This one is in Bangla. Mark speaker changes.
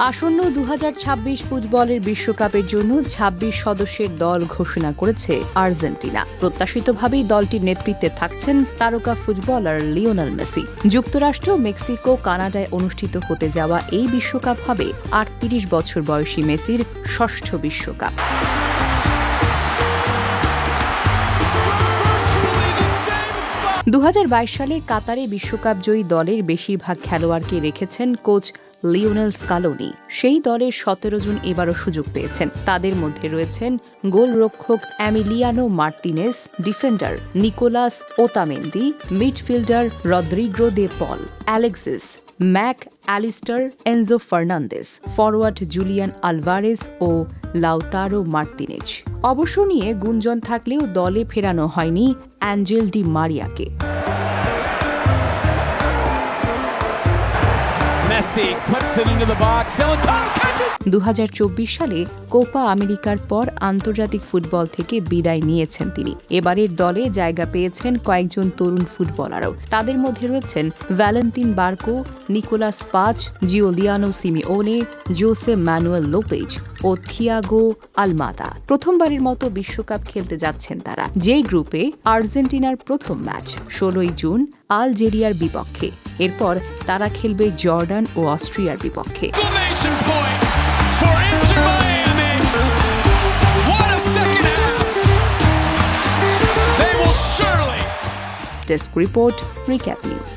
Speaker 1: আসন্ন 2026 ফুটবলের বিশ্বকাপের জন্য ২৬ সদস্যের দল ঘোষণা করেছে আর্জেন্টিনা। প্রত্যাশিতভাবেই দলটির নেতৃত্বে থাকছেন তারকা ফুটবলার লিওনেল মেসি। যুক্তরাষ্ট্র, মেক্সিকো, কানাডায় অনুষ্ঠিত হতে যাওয়া এই বিশ্বকাপ হবে ৩৮ বছর বয়সী মেসির ষষ্ঠ বিশ্বকাপ। ২০২২ সালে কাতারে বিশ্বকাপ জয়ী দলের বেশিরভাগ খেলোয়াড়কে রেখেছেন কোচ লিওনেল স্কালোনি। সেই দলের ১৭ জন এবারও সুযোগ পেয়েছেন। তাদের মধ্যে রয়েছেন গোলরক্ষক Emiliano Martinez, defender Nicolas Otamendi, midfielder Rodrigo de Paul, Alexis Mac Allister, Enzo Fernandez, forward Julian Alvarez ও লাউতারো মার্তিনেজ। অবসর নিয়ে গুঞ্জন থাকলেও দলে ফেরানো হয়নি অ্যাঞ্জেল ডি মারিয়াকে।
Speaker 2: Messi clips it into the box.
Speaker 1: ২০২৪ সালে কোপা আমেরিকার পর আন্তর্জাতিক ফুটবল থেকে বিদায় নিয়েছেন তিনি। এবারের দলে জায়গা পেয়েছেন কয়েকজন তরুণ ফুটবলারও। তাদের মধ্যে রয়েছেন Valentin Barco, Nicolas Paz, Giuliano Simeone, Jose Manuel Lopez ও থিয়াগো আলমাদা। প্রথমবারের মতো বিশ্বকাপ খেলতে যাচ্ছেন তারা। যে গ্রুপে আর্জেন্টিনার প্রথম ম্যাচ ১৬ জুন আলজেরিয়ার বিপক্ষে। এরপর তারা খেলবে জর্ডান ও অস্ট্রিয়ার বিপক্ষে। Desk report, recap news.